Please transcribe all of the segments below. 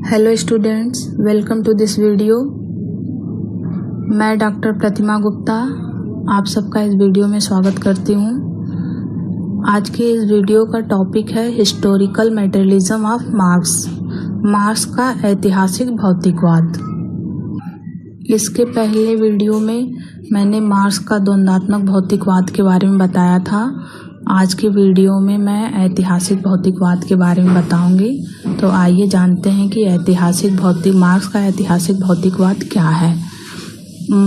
Hello students, welcome to this video. मैं doctor Pratima Gupta आप सबका इस वीडियो में स्वागत करती हूँ। आज के इस वीडियो का टॉपिक है historical materialism of marks, marks का ऐतिहासिक भौतिकवाद। इसके पहले वीडियो में मैंने मार्क्स का द्वंद्वात्मक भौतिकवाद के बारे में बताया था। आज की वीडियो में मैं ऐतिहासिक भौतिकवाद के बारे में बताऊंगी। तो आइए जानते हैं कि मार्क्स का ऐतिहासिक भौतिकवाद क्या है।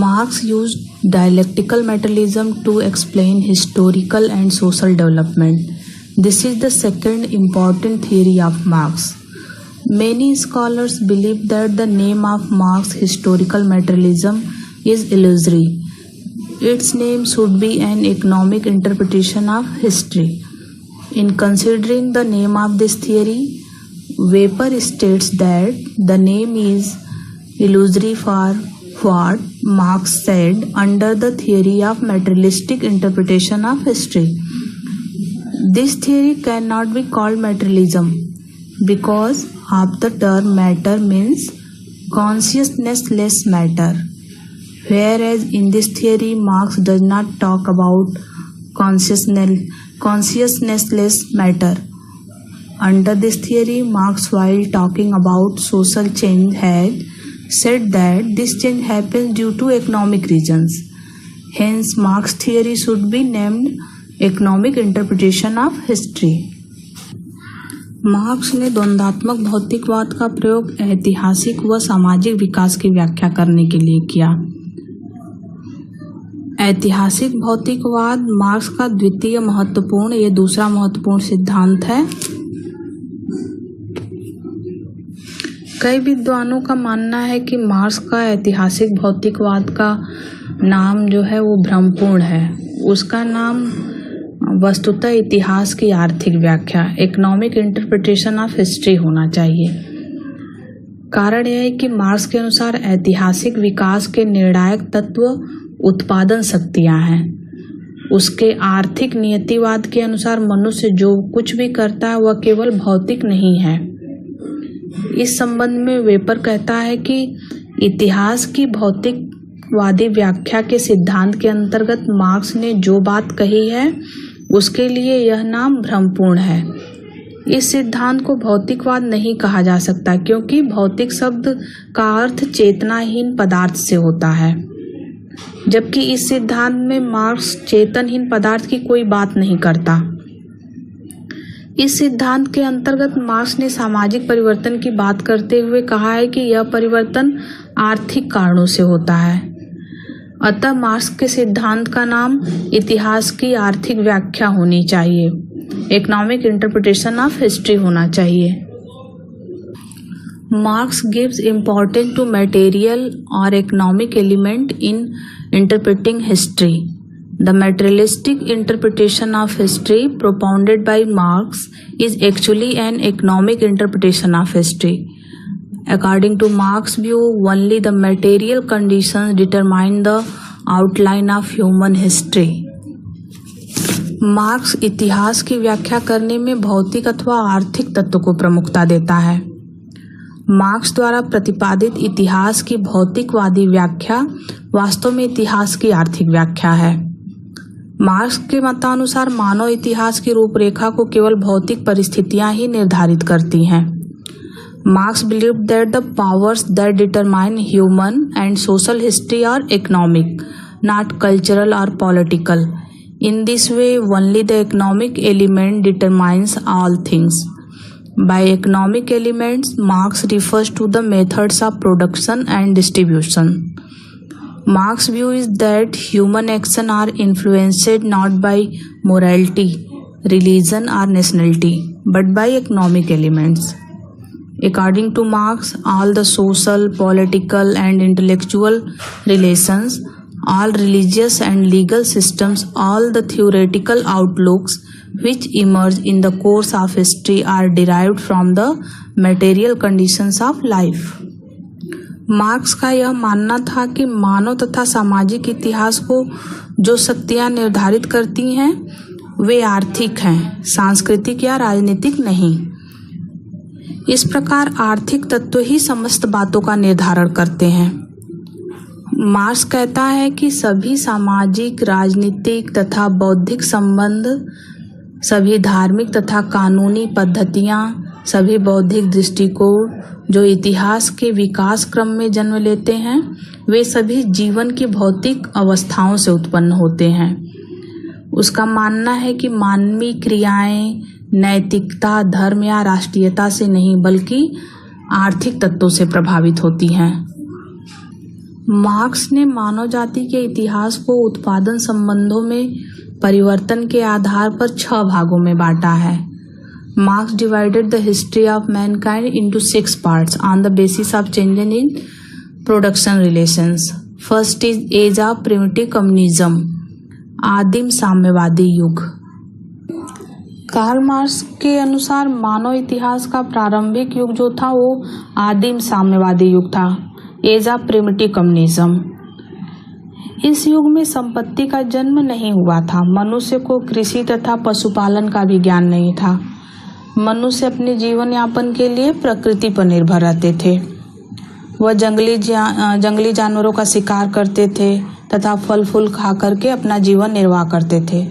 Marx used dialectical materialism to explain historical and social development. This is the second important theory of Marx. Many scholars believe that the name of Marx, historical materialism, is illusory. Its name should be an economic interpretation of history. In considering the name of this theory, Weber states that the name is illusory for what Marx said under the theory of materialistic interpretation of history. This theory cannot be called materialism because of the term matter means consciousness-less matter, whereas in this theory Marx does not talk about consciousness-less matter. Under this theory, Marx, while talking about social change, had said that this change happens due to economic reasons. Hence, Marx theory should be named economic interpretation of history. Marks ने द्वंद्वात्मक भौतिकवाद का प्रयोग ऐतिहासिक व सामाजिक विकास की व्याख्या करने के लिए किया। ऐतिहासिक भौतिकवाद मार्क्स का दूसरा महत्वपूर्ण सिद्धांत है। कई विद्वानों का मानना है कि मार्क्स का ऐतिहासिक भौतिकवाद का नाम जो है वो भ्रमपूर्ण है। उसका नाम वस्तुतः इतिहास की आर्थिक व्याख्या, इकोनॉमिक इंटरप्रिटेशन ऑफ हिस्ट्री होना चाहिए। कारण यह है कि मार्क्स के अनुसार ऐतिहासिक विकास के निर्णायक तत्व उत्पादन शक्तियां हैं। उसके आर्थिक नियतिवाद के अनुसार मनुष्य जो कुछ भी करता है वह केवल भौतिक नहीं है। इस संबंध में वेपर कहता है कि इतिहास की भौतिकवादी व्याख्या के सिद्धांत के अंतर्गत मार्क्स ने जो बात कही है उसके लिए यह नाम भ्रमपूर्ण है। इस सिद्धांत को भौतिकवाद नहीं कहा जा सकता क्योंकि भौतिक शब्द का अर्थ चेतनाहीन पदार्थ से होता है, जबकि इस सिद्धांत में मार्क्स चेतनहीन पदार्थ की कोई बात नहीं करता। इस सिद्धांत के अंतर्गत मार्क्स ने सामाजिक परिवर्तन की बात करते हुए कहा है कि यह परिवर्तन आर्थिक कारणों से होता है। अतः मार्क्स के सिद्धांत का नाम इतिहास की आर्थिक व्याख्या होनी चाहिए, इकोनॉमिक इंटरप्रिटेशन ऑफ हिस्ट्री होना चाहिए। Marx gives importance to material और economic element in interpreting history. The materialistic interpretation of history propounded by Marx is actually an economic interpretation of history. According to Marx's view, only the material conditions determine the outline of human history. Marks इतिहास की व्याख्या करने में भौतिक अथवा आर्थिक तत्व को प्रमुखता देता है। मार्क्स द्वारा प्रतिपादित इतिहास की भौतिकवादी व्याख्या वास्तव में इतिहास की आर्थिक व्याख्या है। मार्क्स के मतानुसार मानव इतिहास की रूपरेखा को केवल भौतिक परिस्थितियां ही निर्धारित करती हैं। Marx believed that the powers that determine human and social history are economic, not cultural or political. In this way, only the economic element determines all things. By economic elements, Marx refers to the methods of production and distribution. Marx's view is that human actions are influenced not by morality, religion or nationality, but by economic elements. According to Marx, all the social, political and intellectual relations, all religious and legal systems, all the theoretical outlooks which emerge in the course of history are derived from the material conditions of life. Marks का यह मानना था कि मानव तथा सामाजिक इतिहास को जो शक्तियां निर्धारित करती हैं वे आर्थिक हैं, सांस्कृतिक या राजनीतिक नहीं। इस प्रकार आर्थिक तत्व ही समस्त बातों का निर्धारण करते हैं। मार्क्स कहता है कि सभी सामाजिक, राजनीतिक तथा बौद्धिक संबंध, सभी धार्मिक तथा कानूनी पद्धतियां, सभी बौद्धिक दृष्टिकोण जो इतिहास के विकास क्रम में जन्म लेते हैं, वे सभी जीवन की भौतिक अवस्थाओं से उत्पन्न होते हैं। उसका मानना है कि मानवीय क्रियाएं नैतिकता, धर्म या राष्ट्रीयता से नहीं बल्कि आर्थिक तत्वों से प्रभावित होती हैं। मार्क्स ने मानव जाति के इतिहास को उत्पादन संबंधों में परिवर्तन के आधार पर 6 भागों में बांटा है। Marks divided the history of mankind into 6 parts on the basis of changes in production relations. First is age of primitive communism, आदिम साम्यवादी युग। कार्ल मार्क्स के अनुसार मानव इतिहास का प्रारंभिक युग जो था वो आदिम साम्यवादी युग था, एज ऑफ प्रिमिटिव कम्युनिज्म। इस युग में संपत्ति का जन्म नहीं हुआ था। मनुष्य को कृषि तथा पशुपालन का भी ज्ञान नहीं था। मनुष्य अपने जीवन यापन के लिए प्रकृति पर निर्भर रहते थे। वह जंगली जानवरों का शिकार करते थे तथा फल फूल खा करके अपना जीवन निर्वाह करते थे।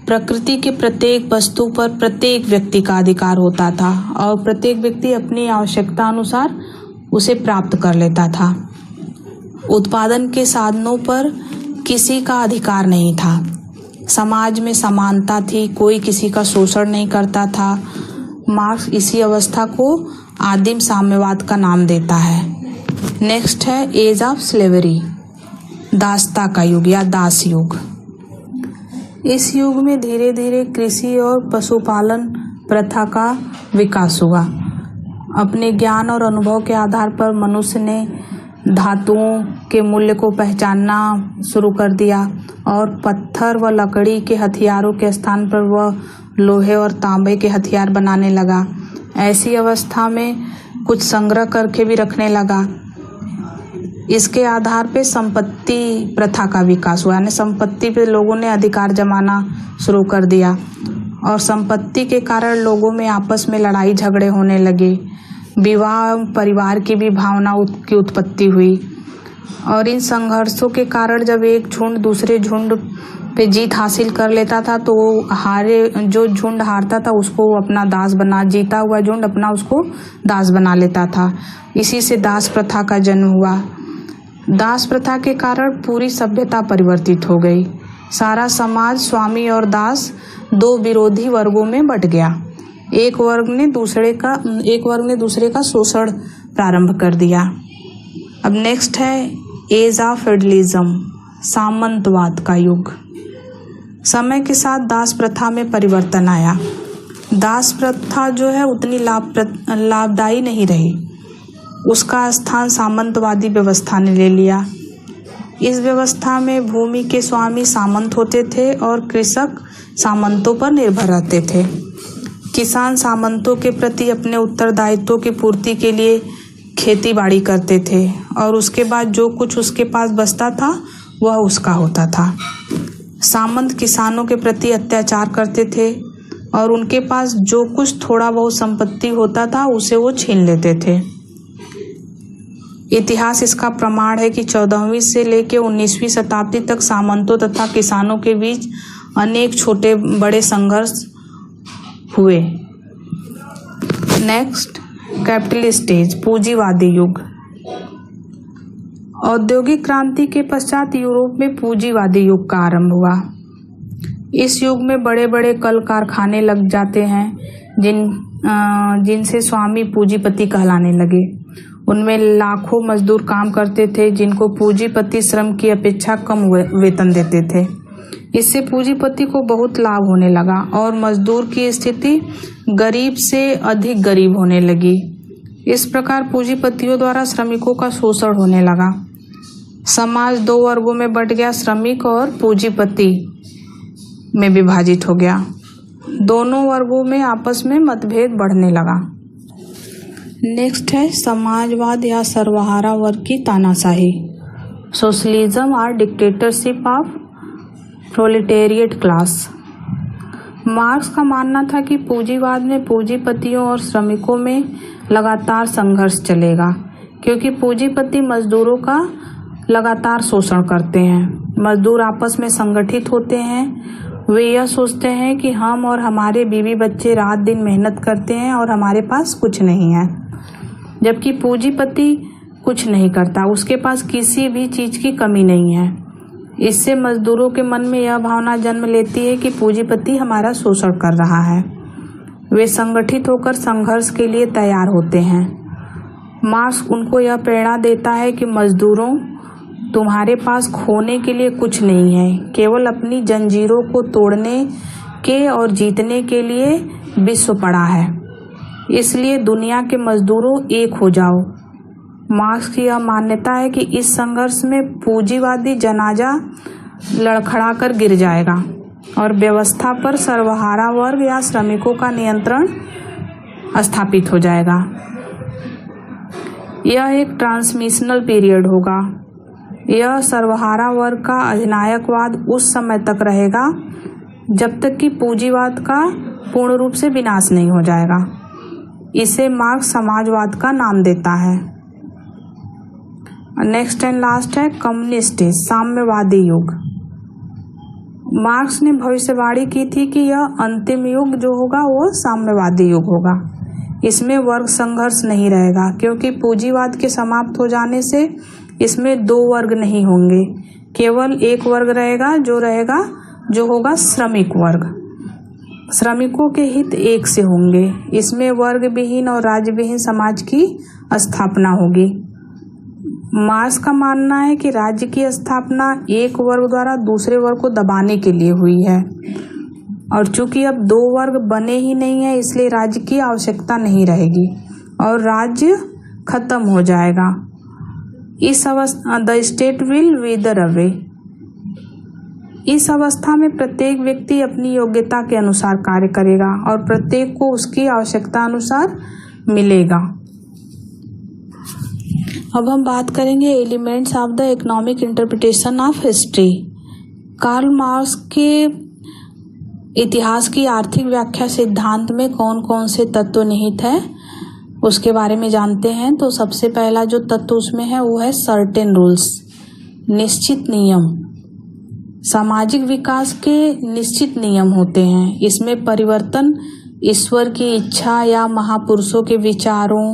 प्रकृति के प्रत्येक वस्तु पर प्रत्येक व्यक्ति का अधिकार होता था और प्रत्येक व्यक्ति अपनी आवश्यकता अनुसार उसे प्राप्त कर लेता था। उत्पादन के साधनों पर किसी का अधिकार नहीं था। समाज में समानता थी, कोई किसी का शोषण नहीं करता था। मार्क्स इसी अवस्था को आदिम साम्यवाद का नाम देता है। नेक्स्ट है एज ऑफ स्लेवरी, दासता का युग या दास युग। इस युग में धीरे धीरे कृषि और पशुपालन प्रथा का विकास हुआ। अपने ज्ञान और अनुभव के आधार पर मनुष्य ने धातुओं के मूल्य को पहचानना शुरू कर दिया और पत्थर व लकड़ी के हथियारों के स्थान पर वह लोहे और तांबे के हथियार बनाने लगा। ऐसी अवस्था में कुछ संग्रह करके भी रखने लगा। इसके आधार पे संपत्ति प्रथा का विकास हुआ, यानी संपत्ति पे लोगों ने अधिकार जमाना शुरू कर दिया और संपत्ति के कारण लोगों में आपस में लड़ाई झगड़े होने लगे। विवाह परिवार की भी भावना की उत्पत्ति हुई और इन संघर्षों के कारण जब एक झुंड दूसरे झुंड पे जीत हासिल कर लेता था तो जो झुंड हारता था उसको वो अपना दास बना, जीता हुआ झुंड अपना उसको दास बना लेता था। इसी से दास प्रथा का जन्म हुआ। दास प्रथा के कारण पूरी सभ्यता परिवर्तित हो गई। सारा समाज स्वामी और दास 2 विरोधी वर्गों में बंट गया। एक वर्ग ने दूसरे का शोषण प्रारंभ कर दिया। अब नेक्स्ट है एज ऑफ फेडरलिज्म, सामंतवाद का युग। समय के साथ दास प्रथा में परिवर्तन आया। दास प्रथा जो है उतनी लाभदायी नहीं रही। उसका स्थान सामंतवादी व्यवस्था ने ले लिया। इस व्यवस्था में भूमि के स्वामी सामंत होते थे और कृषक सामंतों पर निर्भर रहते थे। किसान सामंतों के प्रति अपने उत्तरदायित्वों की पूर्ति के लिए खेती बाड़ी करते थे और उसके बाद जो कुछ उसके पास बचता था वह उसका होता था। सामंत किसानों के प्रति अत्याचार करते थे और उनके पास जो कुछ थोड़ा बहुत संपत्ति होता था उसे वो छीन लेते थे। इतिहास इसका प्रमाण है कि 14वीं से लेकर 19वीं शताब्दी तक सामंतों तथा किसानों के बीच अनेक छोटे बड़े संघर्ष हुए। नेक्स्ट कैपिटलिस्ट एज, पूंजीवादी युग। औद्योगिक क्रांति के पश्चात यूरोप में पूंजीवादी युग का आरंभ हुआ। इस युग में बड़े बड़े कल कारखाने लग जाते हैं जिनसे स्वामी पूंजीपति कहलाने लगे। उनमें लाखों मजदूर काम करते थे जिनको पूंजीपति श्रम की अपेक्षा कम वेतन देते थे। इससे पूंजीपति को बहुत लाभ होने लगा और मजदूर की स्थिति गरीब से अधिक गरीब होने लगी। इस प्रकार पूंजीपतियों द्वारा श्रमिकों का शोषण होने लगा। समाज 2 वर्गों में बंट गया, श्रमिक और पूंजीपति में विभाजित हो गया। दोनों वर्गों में आपस में मतभेद बढ़ने लगा। नेक्स्ट है समाजवाद या सर्वहारा वर्ग की तानाशाही, सोशलिज्म और dictatorship of proletariat class. Marks का मानना था कि पूंजीवाद में पूंजीपतियों और श्रमिकों में लगातार संघर्ष चलेगा, क्योंकि पूंजीपति मजदूरों का लगातार शोषण करते हैं। मजदूर आपस में संगठित होते हैं। वे यह सोचते हैं कि हम और हमारे बीवी बच्चे रात दिन मेहनत करते हैं और हमारे पास कुछ नहीं है, जबकि पूंजीपति कुछ नहीं करता, उसके पास किसी भी चीज की कमी नहीं है। इससे मजदूरों के मन में यह भावना जन्म लेती है कि पूंजीपति हमारा शोषण कर रहा है। वे संगठित होकर संघर्ष के लिए तैयार होते हैं। मार्क्स उनको यह प्रेरणा देता है कि मजदूरों, तुम्हारे पास खोने के लिए कुछ नहीं है, केवल अपनी जंजीरों को तोड़ने के और जीतने के लिए विश्व पड़ा है। इसलिए दुनिया के मजदूरों, एक हो जाओ। मार्क्स की यह मान्यता है कि इस संघर्ष में पूंजीवादी जनाजा लड़खड़ाकर गिर जाएगा और व्यवस्था पर सर्वहारा वर्ग या श्रमिकों का नियंत्रण स्थापित हो जाएगा। यह एक ट्रांसमिशनल पीरियड होगा। यह सर्वहारा वर्ग का अधिनायकवाद उस समय तक रहेगा जब तक कि पूंजीवाद का पूर्ण रूप से विनाश नहीं हो जाएगा। इसे मार्क्स समाजवाद का नाम देता है। नेक्स्ट एंड लास्ट है कम्युनिस्ट साम्यवादी युग। मार्क्स ने भविष्यवाणी की थी कि यह अंतिम युग जो होगा वो साम्यवादी युग होगा। इसमें वर्ग संघर्ष नहीं रहेगा, क्योंकि पूंजीवाद के समाप्त हो जाने से इसमें दो वर्ग नहीं होंगे, केवल एक वर्ग रहेगा जो होगा श्रमिक वर्ग। श्रमिकों के हित एक से होंगे। इसमें वर्ग विहीन और राज्य विहीन समाज की स्थापना होगी। मार्क्स का मानना है कि राज्य की स्थापना एक वर्ग द्वारा दूसरे वर्ग को दबाने के लिए हुई है, और चूंकि अब दो वर्ग बने ही नहीं है, इसलिए राज्य की आवश्यकता नहीं रहेगी और राज्य खत्म हो जाएगा। इस अवस्था द स्टेट विल विदर अवे। इस अवस्था में प्रत्येक व्यक्ति अपनी योग्यता के अनुसार कार्य करेगा और प्रत्येक को उसकी आवश्यकता अनुसार मिलेगा। अब हम बात करेंगे elements of the economic interpretation of history. Karl Marx के इतिहास की आर्थिक व्याख्या सिद्धांत में कौन कौन से तत्व निहित है उसके बारे में जानते हैं। तो सबसे पहला जो तत्व उसमें है वो है सर्टेन रूल्स, निश्चित नियम। सामाजिक विकास के निश्चित नियम होते हैं। इसमें परिवर्तन ईश्वर की इच्छा या महापुरुषों के विचारों,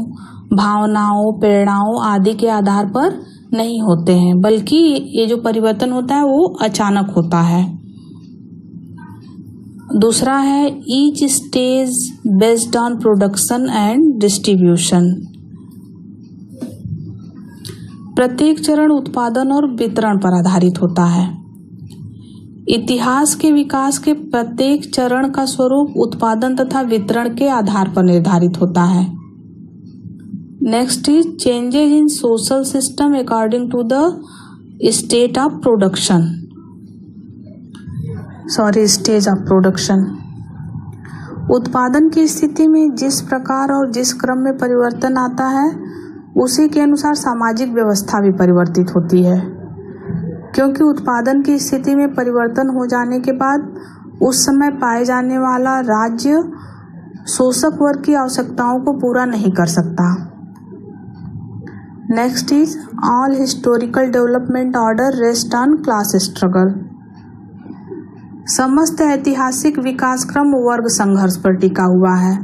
भावनाओं, प्रेरणाओं आदि के आधार पर नहीं होते हैं, बल्कि ये जो परिवर्तन होता है वो अचानक होता है। दूसरा है each stage based on production and distribution. प्रत्येक चरण उत्पादन और वितरण पर आधारित होता है। इतिहास के विकास के प्रत्येक चरण का स्वरूप उत्पादन तथा वितरण के आधार पर निर्धारित होता है। Next is changes in social system according to the state of production, stage of production. उत्पादन की स्थिति में जिस प्रकार और जिस क्रम में परिवर्तन आता है उसी के अनुसार सामाजिक व्यवस्था भी परिवर्तित होती है, क्योंकि उत्पादन की स्थिति में परिवर्तन हो जाने के बाद उस समय पाए जाने वाला राज्य शोषक वर्ग की आवश्यकताओं को पूरा नहीं कर सकता। Next is all historical development order rest on class struggle. समस्त ऐतिहासिक विकास क्रम वर्ग संघर्ष पर टिका हुआ है,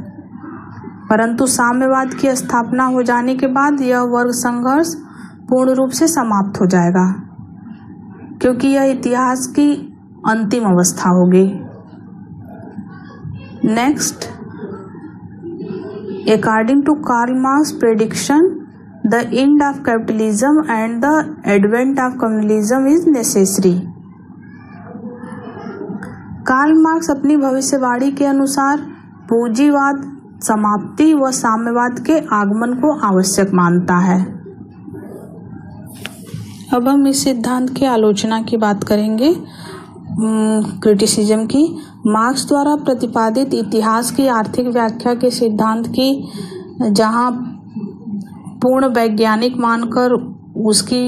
परंतु साम्यवाद की स्थापना हो जाने के बाद यह वर्ग संघर्ष पूर्ण रूप से समाप्त हो जाएगा, क्योंकि यह इतिहास की अंतिम अवस्था होगी। Next, according to Karl Marx prediction, the end of capitalism and the advent of communism is necessary. Karl Marx अपनी भविष्यवाणी के अनुसार पूंजीवाद समाप्ति व साम्यवाद के आगमन को आवश्यक मानता है। अब हम इस सिद्धांत की आलोचना की बात करेंगे, क्रिटिसिज्म की। मार्क्स द्वारा प्रतिपादित इतिहास की आर्थिक व्याख्या के सिद्धांत की जहां पूर्ण वैज्ञानिक मानकर उसकी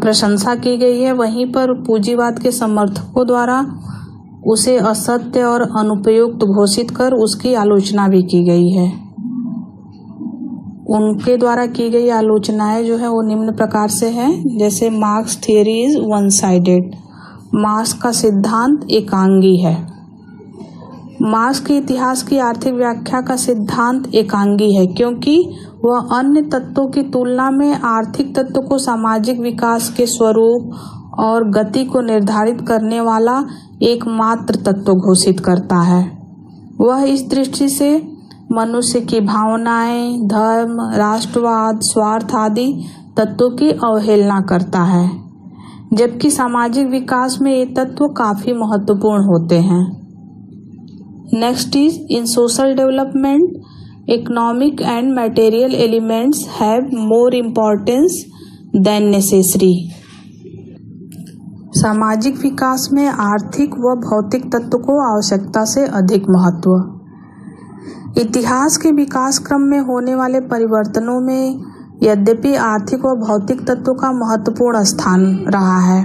प्रशंसा की गई है, वहीं पर पूंजीवाद के समर्थकों द्वारा उसे असत्य और अनुपयुक्त घोषित कर उसकी आलोचना भी की गई है। उनके द्वारा की गई आलोचनाएं जो है वो निम्न प्रकार से हैं, जैसे marks theory is one sided, marks का सिद्धांत एकांगी है। मार्क्स के इतिहास की आर्थिक व्याख्या का सिद्धांत एकांगी है क्योंकि वह अन्य तत्वों की तुलना में आर्थिक तत्व को सामाजिक विकास के स्वरूप और गति को निर्धारित करने वाला एकमात्र तत्व घोषित करता है। वह इस दृष्टि से मनुष्य की भावनाएं, धर्म, राष्ट्रवाद, स्वार्थ आदि तत्वों की अवहेलना करता है, जबकि सामाजिक विकास में ये तत्व काफी महत्वपूर्ण होते हैं। Next is in social development, economic and material elements have more importance than necessary. सामाजिक विकास में आर्थिक व भौतिक तत्व को आवश्यकता से अधिक महत्व। इतिहास के विकास क्रम में होने वाले परिवर्तनों में यद्यपि आर्थिक व भौतिक तत्वों का महत्वपूर्ण स्थान रहा है।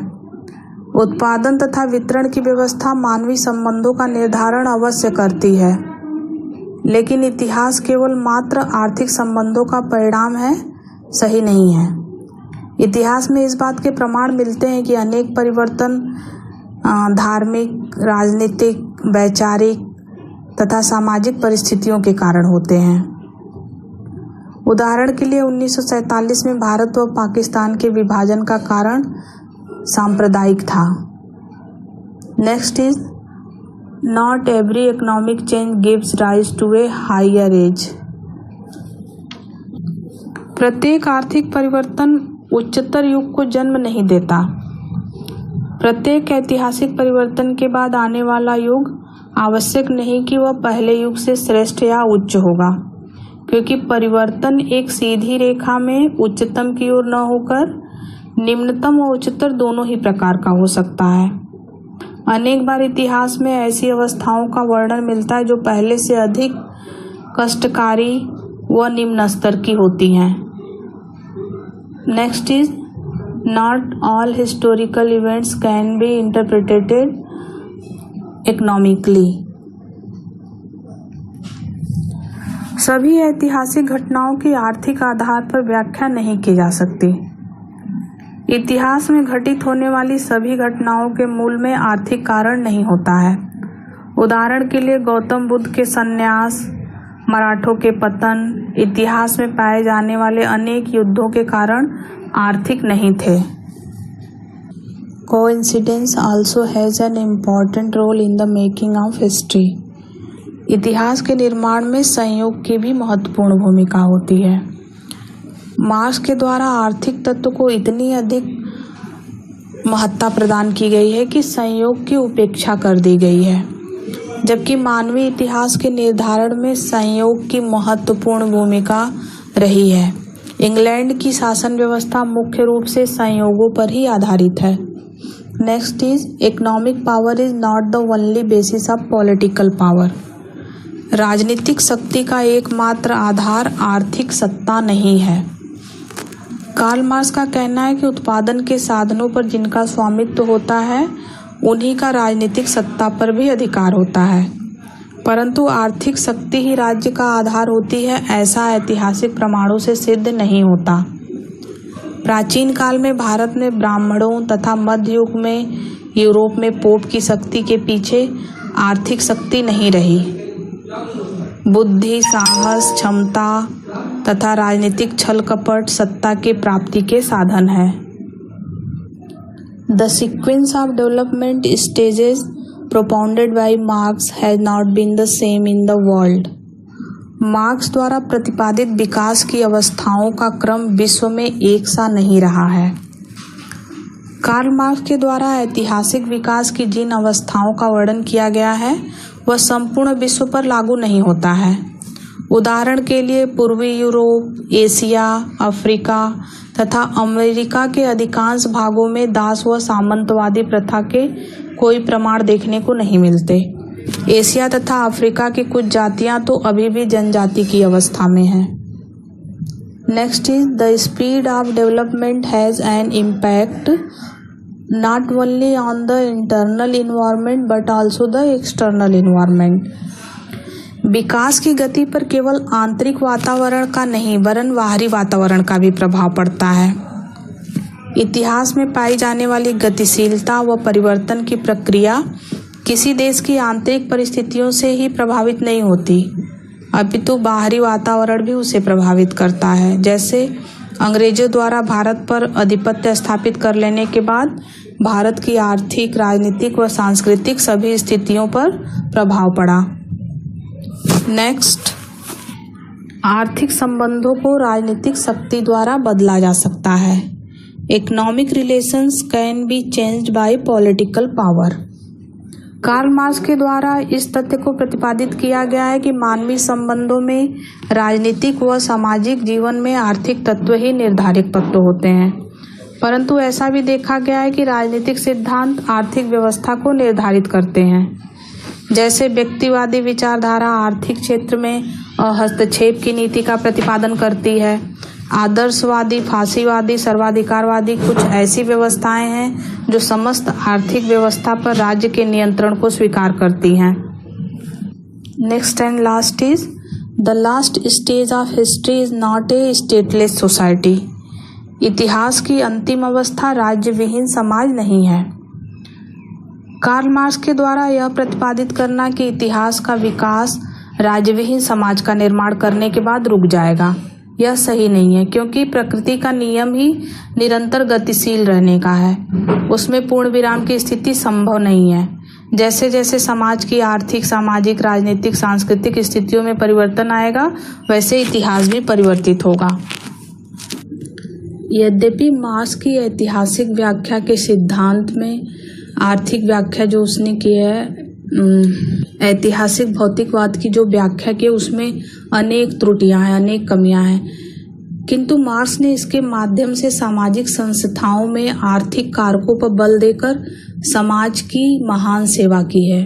उत्पादन तथा वितरण की व्यवस्था मानवीय संबंधों का निर्धारण अवश्य करती है, लेकिन इतिहास केवल मात्र आर्थिक संबंधों का परिणाम है, सही नहीं है। इतिहास में इस बात के प्रमाण मिलते हैं कि अनेक परिवर्तन धार्मिक, राजनीतिक, वैचारिक तथा सामाजिक परिस्थितियों के कारण होते हैं। उदाहरण के लिए 1947 में भारत व पाकिस्तान के विभाजन का कारण सांप्रदायिक था। Next is not every economic change gives rise to a higher age. प्रत्येक आर्थिक परिवर्तन उच्चतर युग को जन्म नहीं देता। प्रत्येक ऐतिहासिक परिवर्तन के बाद आने वाला युग आवश्यक नहीं कि वह पहले युग से श्रेष्ठ या उच्च होगा, क्योंकि परिवर्तन एक सीधी रेखा में उच्चतम की ओर न होकर निम्नतम और उच्चतर दोनों ही प्रकार का हो सकता है। अनेक बार इतिहास में ऐसी अवस्थाओं का वर्णन मिलता है जो पहले से अधिक कष्टकारी व निम्न स्तर की होती हैं। Next is not all historical events can be interpreted economically. सभी ऐतिहासिक घटनाओं की आर्थिक आधार पर व्याख्या नहीं की जा सकती। इतिहास में घटित होने वाली सभी घटनाओं के मूल में आर्थिक कारण नहीं होता है। उदाहरण के लिए गौतम बुद्ध के संन्यास, मराठों के पतन, इतिहास में पाए जाने वाले अनेक युद्धों के कारण आर्थिक नहीं थे। Coincidence also has an important role in the making of history. इतिहास के निर्माण में संयोग की भी महत्वपूर्ण भूमिका होती है। मार्क्स के द्वारा आर्थिक तत्व को इतनी अधिक महत्ता प्रदान की गई है कि संयोग की उपेक्षा कर दी गई है, जबकि मानवीय इतिहास के निर्धारण में संयोग की महत्वपूर्ण भूमिका रही है। इंग्लैंड की शासन व्यवस्था मुख्य रूप से संयोगों पर ही आधारित है। Next is economic power is not the only basis of political power. राजनीतिक शक्ति का एकमात्र आधार आर्थिक सत्ता नहीं है। कार्ल मार्क्स का कहना है कि उत्पादन के साधनों पर जिनका स्वामित्व होता है उन्हीं का राजनीतिक सत्ता पर भी अधिकार होता है, परंतु आर्थिक शक्ति ही राज्य का आधार होती है, ऐसा ऐतिहासिक प्रमाणों से सिद्ध नहीं होता। प्राचीन काल में भारत में ब्राह्मणों तथा मध्य युग में यूरोप में पोप की शक्ति के पीछे आर्थिक शक्ति नहीं रही। बुद्धि, साहस, क्षमता तथा राजनीतिक छल कपट सत्ता की प्राप्ति के साधन है। The sequence of development stages propounded by Marx has not been the same in the world. Marx द्वारा प्रतिपादित विकास की अवस्थाओं का क्रम विश्व में एक सा नहीं रहा है। कार्ल मार्क्स के द्वारा ऐतिहासिक विकास की जिन अवस्थाओं का वर्णन किया गया है वह संपूर्ण विश्व पर लागू नहीं होता है। उदाहरण के लिए पूर्वी यूरोप, एशिया, अफ्रीका तथा अमेरिका के अधिकांश भागों में दास व सामंतवादी प्रथा के कोई प्रमाण देखने को नहीं मिलते। एशिया तथा अफ्रीका की कुछ जातियां तो अभी भी जनजाति की अवस्था में हैं। Next is the speed of development has an impact not only on the internal environment but also the external environment. विकास की गति पर केवल आंतरिक वातावरण का नहीं वरन बाहरी वातावरण का भी प्रभाव पड़ता है। इतिहास में पाई जाने वाली गतिशीलता व परिवर्तन की प्रक्रिया किसी देश की आंतरिक परिस्थितियों से ही प्रभावित नहीं होती, अपितु बाहरी वातावरण भी उसे प्रभावित करता है। जैसे अंग्रेजों द्वारा भारत पर आधिपत्य स्थापित कर लेने के बाद भारत की आर्थिक, राजनीतिक व सांस्कृतिक सभी स्थितियों पर प्रभाव पड़ा। नेक्स्ट, आर्थिक संबंधों को राजनीतिक शक्ति द्वारा बदला जा सकता है। Economic relations can be changed by political power. Karl Marx के द्वारा इस तथ्य को प्रतिपादित किया गया है कि मानवीय संबंधों में राजनीतिक व सामाजिक जीवन में आर्थिक तत्व ही निर्धारक तत्व होते हैं, परंतु ऐसा भी देखा गया है कि राजनीतिक सिद्धांत आर्थिक व्यवस्था को निर्धारित करते हैं। जैसे व्यक्तिवादी विचारधारा आर्थिक क्षेत्र में हस्तक्षेप की नीति का प्रतिपादन करती है। आदर्शवादी, फासीवादी, सर्वाधिकारवादी कुछ ऐसी व्यवस्थाएं हैं जो समस्त आर्थिक व्यवस्था पर राज्य के नियंत्रण को स्वीकार करती हैं। Next and last is the last stage of history is not a stateless society. इतिहास की अंतिम अवस्था राज्य विहीन समाज नहीं है। कार्ल मार्क्स के द्वारा यह प्रतिपादित करना कि इतिहास का विकास राज्यविहीन समाज का निर्माण करने के बाद रुक जाएगा, यह सही नहीं है, क्योंकि प्रकृति का नियम ही निरंतर गतिशील रहने का है। उसमें पूर्ण विराम की स्थिति संभव नहीं है। जैसे जैसे समाज की आर्थिक, सामाजिक, राजनीतिक, सांस्कृतिक स्थितियों में परिवर्तन आएगा, वैसे इतिहास भी परिवर्तित होगा। यद्यपि मार्क्स की ऐतिहासिक व्याख्या के सिद्धांत में आर्थिक व्याख्या जो उसने की है, ऐतिहासिक भौतिकवाद की जो व्याख्या की उसमें अनेक त्रुटियां हैं, अनेक कमियां हैं, किंतु मार्क्स ने इसके माध्यम से सामाजिक संस्थाओं में आर्थिक कारकों पर बल देकर समाज की महान सेवा की है।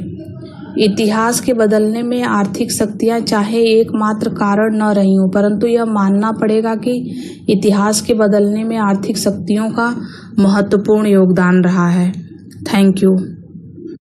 इतिहास के बदलने में आर्थिक शक्तियां चाहे एकमात्र कारण न रही हों, परंतु यह मानना पड़ेगा कि इतिहास के बदलने में आर्थिक शक्तियों का महत्वपूर्ण योगदान रहा है। Thank you.